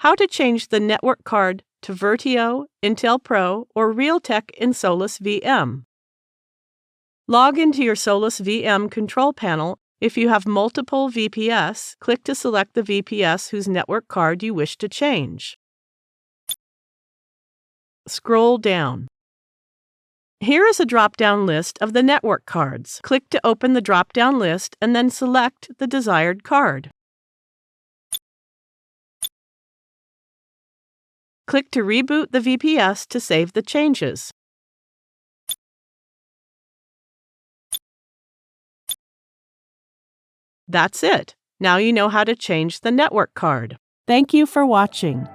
how to change the network card to Virtio, InterPro, or Realtek in SolusVM. Log into your SolusVM control panel. If you have multiple VPS, click to select the VPS whose network card you wish to change. Scroll down. Here is a drop-down list of the network cards. Click to open the drop-down list and then select the desired card. Click to reboot the VPS to save the changes. That's it. Now you know how to change the network card. Thank you for watching.